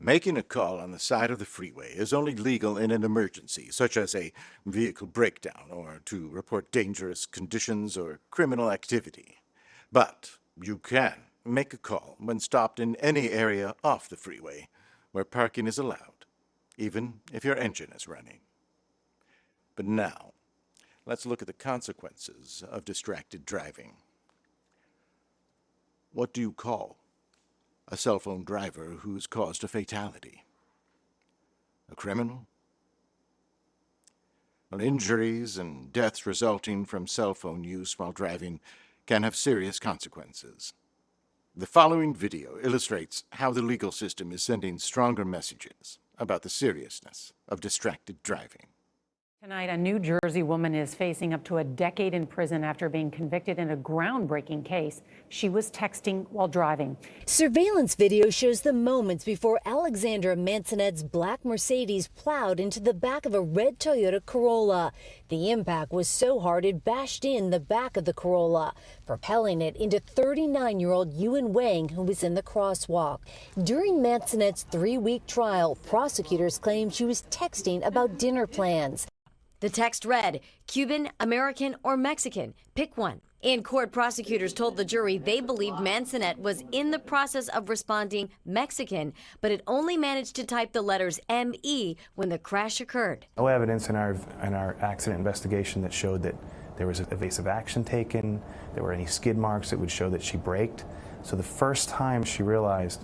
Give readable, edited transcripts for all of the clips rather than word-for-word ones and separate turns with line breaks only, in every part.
Making a call on the side of the freeway is only legal in an emergency, such as a vehicle breakdown or to report dangerous conditions or criminal activity. But you can make a call when stopped in any area off the freeway where parking is allowed, even if your engine is running. But now, let's look at the consequences of distracted driving. What do you call a cell phone driver who's caused a fatality? A criminal? Well, injuries and deaths resulting from cell phone use while driving can have serious consequences. The following video illustrates how the legal system is sending stronger messages about the seriousness of distracted driving.
Tonight, a New Jersey woman is facing up to a decade in prison after being convicted in a groundbreaking case. She was texting while driving.
Surveillance video shows the moments before Alexandra Mansonette's black Mercedes plowed into the back of a red Toyota Corolla. The impact was so hard it bashed in the back of the Corolla, propelling it into 39-year-old Ewan Wang, who was in the crosswalk. During Mansonette's 3-week trial, prosecutors claimed she was texting about dinner plans.
The text read, Cuban, American, or Mexican, pick one. In court, prosecutors told the jury they believed Mansonette was in the process of responding Mexican, but had only managed to type the letters M-E when the crash occurred.
No evidence in our accident investigation that showed that there was evasive action taken, there were any skid marks that would show that she braked. So the first time she realized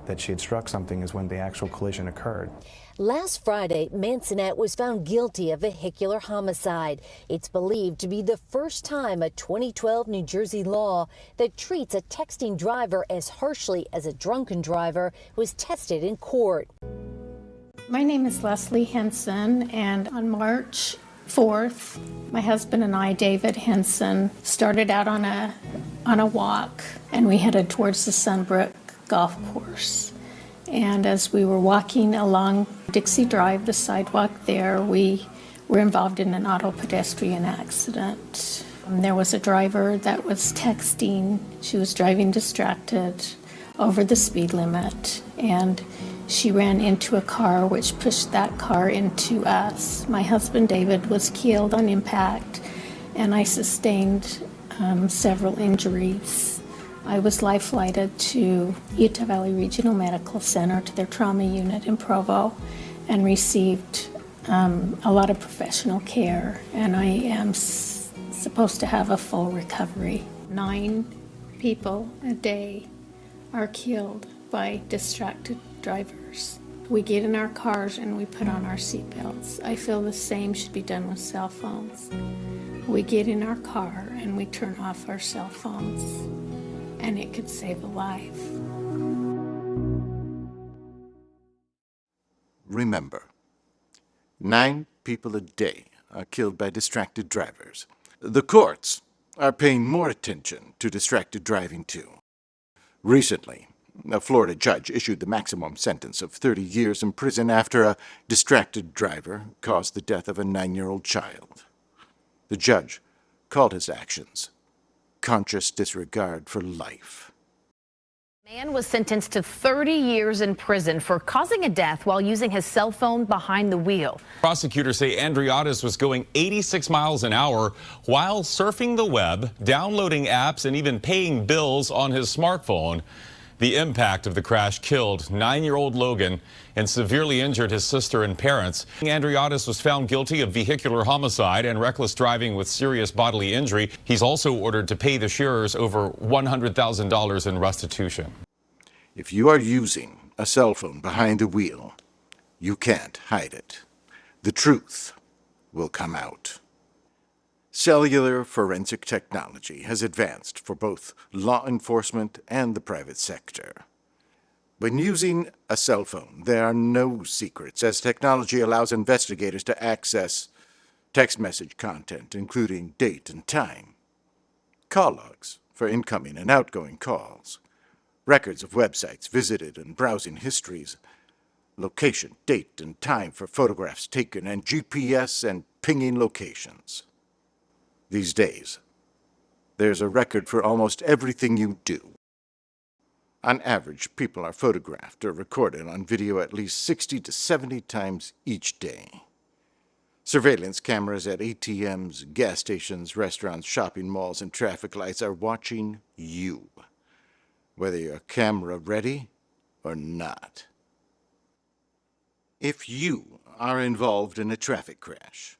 that she had struck something is when the actual collision occurred.
Last Friday, Mansonette was found guilty of vehicular homicide. It's believed to be the first time a 2012 New Jersey law that treats a texting driver as harshly as a drunken driver was tested in court.
My name is Leslie Henson, and on March 4th, my husband and I, David Henson, started out on a walk, and we headed towards the Sunbrook Golf Course. And as we were walking along Dixie Drive, the sidewalk there, we were involved in an auto pedestrian accident. There was a driver that was texting. She was driving distracted over the speed limit, and she ran into a car which pushed that car into us. My husband David was killed on impact, and I sustained several injuries. I was life-flighted to Utah Valley Regional Medical Center, to their trauma unit in Provo, and received a lot of professional care, and I am supposed to have a full recovery. 9 people a day are killed by distracted drivers. We get in our cars and we put on our seatbelts. I feel the same should be done with cell phones. We get in our car and we turn off our cell phones, and it could save a life.
Remember, 9 people a day are killed by distracted drivers. The courts are paying more attention to distracted driving too. Recently, a Florida judge issued the maximum sentence of 30 years in prison after a distracted driver caused the death of a 9-year-old child. The judge called his actions conscious disregard for life.
Man was sentenced to 30 years in prison for causing a death while using his cell phone behind the wheel.
Prosecutors say Andriotis was going 86 miles an hour while surfing the web, downloading apps, and even paying bills on his smartphone. The impact of the crash killed 9-year-old Logan and severely injured his sister and parents. Andriotis was found guilty of vehicular homicide and reckless driving with serious bodily injury. He's also ordered to pay the shearers over $100,000 in restitution.
If you are using a cell phone behind the wheel, you can't hide it. The truth will come out. Cellular forensic technology has advanced for both law enforcement and the private sector. When using a cell phone, there are no secrets, as technology allows investigators to access text message content, including date and time, call logs for incoming and outgoing calls, records of websites visited and browsing histories, location, date, and time for photographs taken, and GPS and pinging locations. These days, there's a record for almost everything you do. On average, people are photographed or recorded on video at least 60 to 70 times each day. Surveillance cameras at ATMs, gas stations, restaurants, shopping malls, and traffic lights are watching you, whether you're camera ready or not. If you are involved in a traffic crash,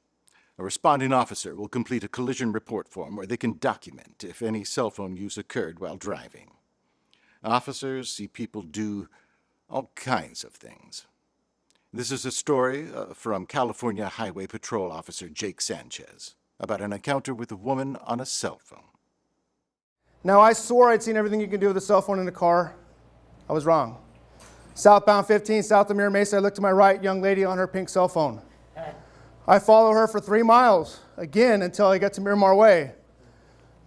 a responding officer will complete a collision report form where they can document if any cell phone use occurred while driving. Officers see people do all kinds of things. This is a story from California Highway Patrol Officer Jake Sanchez about an encounter with a woman on a cell phone.
Now, I swore I'd seen everything you can do with a cell phone in a car. I was wrong. Southbound 15, south of Mira Mesa, I looked to my right, young lady on her pink cell phone. I follow her for 3 miles, again, until I get to Miramar Way.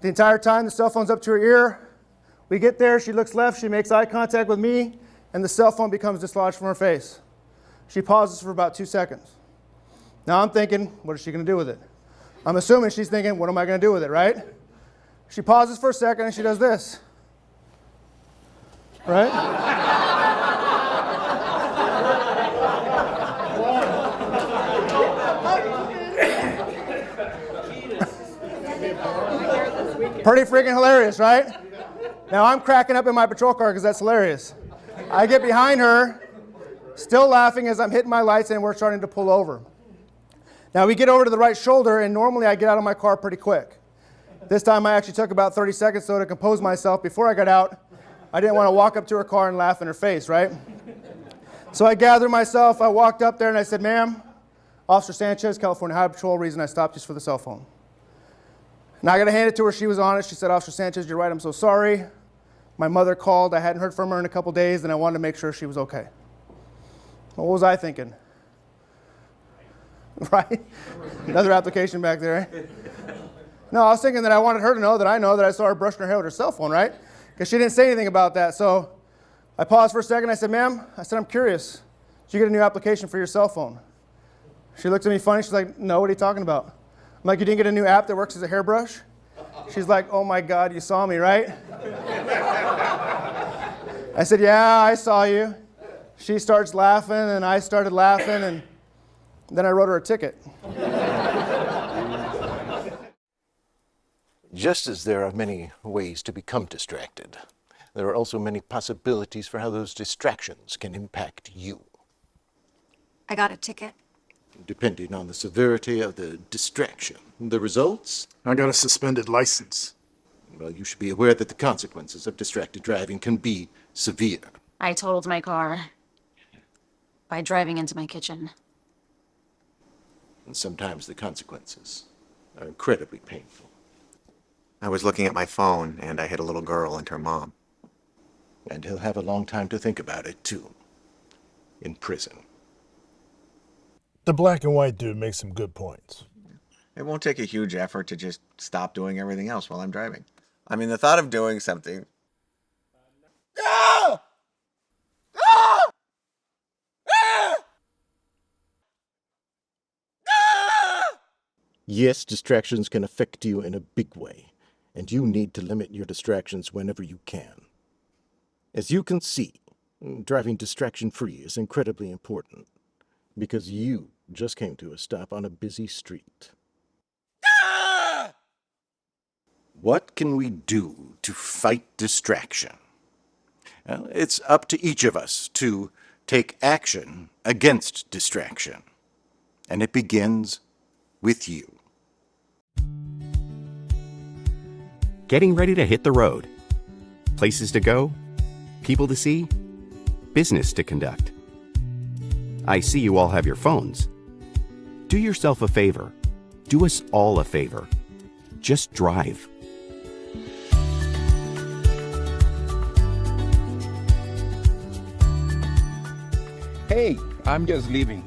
The entire time, the cell phone's up to her ear. We get there, she looks left, she makes eye contact with me, and the cell phone becomes dislodged from her face. She pauses for about 2 seconds. Now I'm thinking, what is she going to do with it? I'm assuming she's thinking, what am I going to do with it, right? She pauses for a second and she does this. Right? Pretty freaking hilarious, right? Now I'm cracking up in my patrol car because that's hilarious. I get behind her, still laughing as I'm hitting my lights and we're starting to pull over. Now we get over to the right shoulder and normally I get out of my car pretty quick. This time I actually took about 30 seconds though to compose myself before I got out. I didn't want to walk up to her car and laugh in her face, right? So I gathered myself, I walked up there and I said, ma'am, Officer Sanchez, California Highway Patrol, reason I stopped you is for the cell phone. Now I got to hand it to her, she was honest. She said, Officer Sanchez, you're right, I'm so sorry. My mother called, I hadn't heard from her in a couple days and I wanted to make sure she was okay. Well, what was I thinking? Right? Another application back there, right? No, I was thinking that I wanted her to know that I saw her brushing her hair with her cell phone, right? Because she didn't say anything about that. So I paused for a second. I said, ma'am, I'm curious. Did you get a new application for your cell phone? She looked at me funny. She's like, no, what are you talking about? I'm like, you didn't get a new app that works as a hairbrush? She's like, oh my God, you saw me, right? I said, yeah, I saw you. She starts laughing and I started laughing and then I wrote her a ticket.
Just as there are many ways to become distracted, there are also many possibilities for how those distractions can impact you.
I got a ticket.
Depending on the severity of the distraction. The results?
I got a suspended license.
Well, you should be aware that the consequences of distracted driving can be severe.
I totaled my car by driving into my kitchen.
And sometimes the consequences are incredibly painful.
I was looking at my phone and I hit a little girl and her mom.
And he'll have a long time to think about it, too. In prison.
The black and white dude makes some good points.
It won't take a huge effort to just stop doing everything else while I'm driving. I mean, the thought of doing something... Ah! Ah! Ah! Ah!
Yes, distractions can affect you in a big way, and you need to limit your distractions whenever you can. As you can see, driving distraction-free is incredibly important, because you just came to a stop on a busy street.
Ah!
What can we do to fight distraction? Well, it's up to each of us to take action against distraction. And it begins with you.
Getting ready to hit the road. Places to go, people to see, business to conduct. I see you all have your phones. Do yourself a favor. Do us all a favor. Just drive.
Hey, I'm just leaving.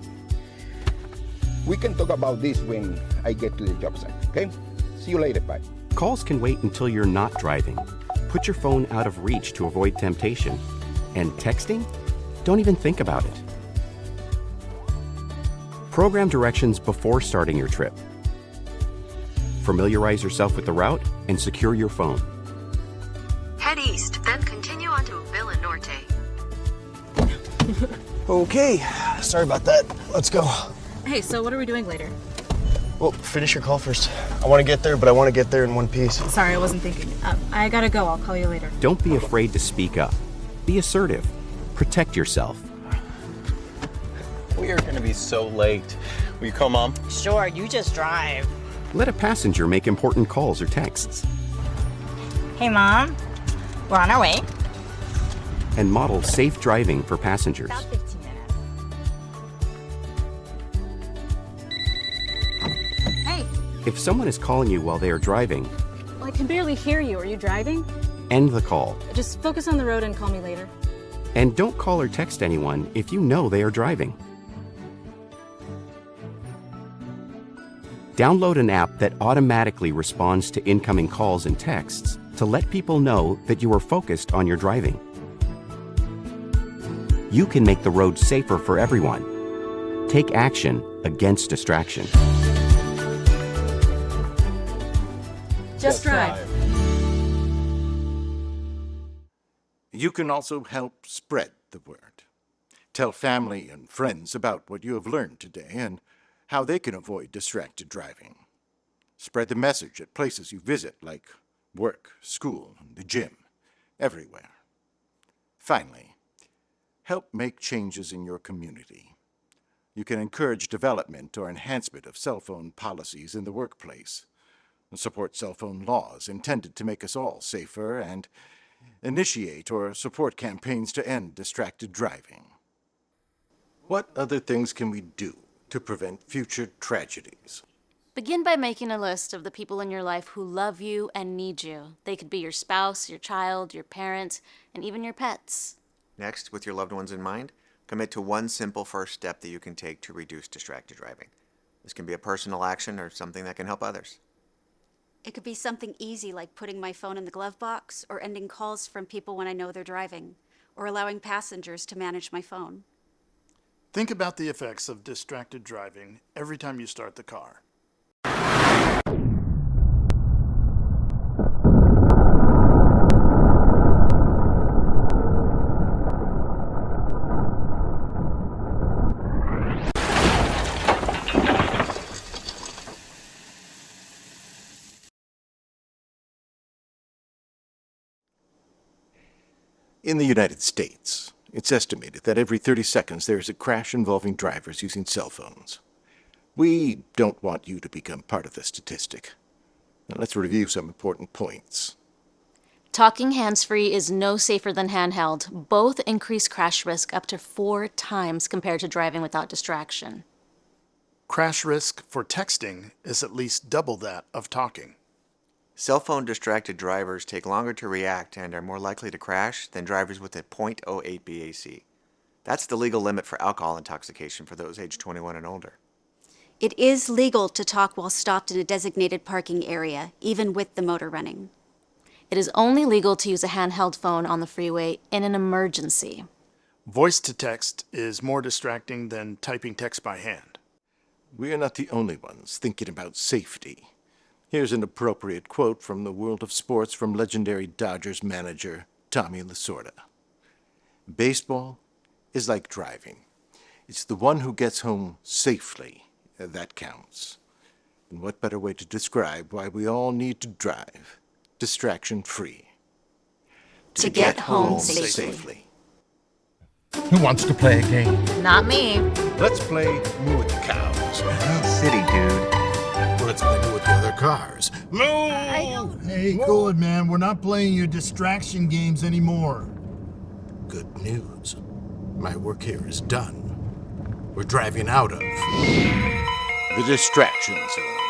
We can talk about this when I get to the job site, okay? See you later, bye.
Calls can wait until you're not driving. Put your phone out of reach to avoid temptation. And texting? Don't even think about it. Program directions before starting your trip. Familiarize yourself with the route and secure your phone.
Head east, then continue onto Villanor. Okay, sorry about that. Let's go.
Hey, so what are we doing later?
Well, finish your call first. I want to get there, but I want to get there in one piece.
Sorry, I wasn't thinking. I gotta go. I'll call you later.
Don't be afraid to speak up. Be assertive. Protect yourself.
We are going to be so late. Will you call Mom?
Sure, you just drive.
Let a passenger make important calls or texts.
Hey, Mom. We're on our way.
And model safe driving for passengers.
About 15 minutes. Hey.
If someone is calling you while they are driving,
Well, I can barely hear you. Are you driving?
end the call.
Just focus on the road and call me later.
And don't call or text anyone if you know they are driving. Download an app that automatically responds to incoming calls and texts to let people know that you are focused on your driving. You can make the road safer for everyone. Take action against distraction.
Just drive.
You can also help spread the word. Tell family and friends about what you have learned today and how they can avoid distracted driving. Spread the message at places you visit like work, school, the gym, everywhere. Finally, help make changes in your community. You can encourage development or enhancement of cell phone policies in the workplace, and support cell phone laws intended to make us all safer, and initiate or support campaigns to end distracted driving. What other things can we do to prevent future tragedies?
Begin by making a list of the people in your life who love you and need you. They could be your spouse, your child, your parents, and even your pets.
Next, with your loved ones in mind, commit to one simple first step that you can take to reduce distracted driving. This can be a personal action or something that can help others.
It could be something easy like putting my phone in the glove box or ending calls from people when I know they're driving, or allowing passengers to manage my phone.
Think about the effects of distracted driving every time you start the car.
In the United States, it's estimated that every 30 seconds there is a crash involving drivers using cell phones. We don't want you to become part of the statistic. Now let's review some important points.
Talking hands-free is no safer than handheld. Both increase crash risk up to 4 times compared to driving without distraction.
Crash risk for texting is at least double that of talking.
Cell phone distracted drivers take longer to react and are more likely to crash than drivers with a .08 BAC. That's the legal limit for alcohol intoxication for those aged 21 and older.
It is legal to talk while stopped in a designated parking area, even with the motor running.
It is only legal to use a handheld phone on the freeway in an emergency.
Voice to text is more distracting than typing text by hand.
We are not the only ones thinking about safety. Here's an appropriate quote from the world of sports from legendary Dodgers manager Tommy Lasorda. Baseball is like driving. It's the one who gets home safely that counts. And what better way to describe why we all need to drive distraction-free?
To get home safely.
Who wants to play a game?
Not me.
Let's play Moo with the Cows.
City, dude.
Let's play Moo with the other cars. Moo!
Hey, cool it, man. We're not playing your distraction games anymore.
Good news. My work here is done. We're driving out of the distraction zone.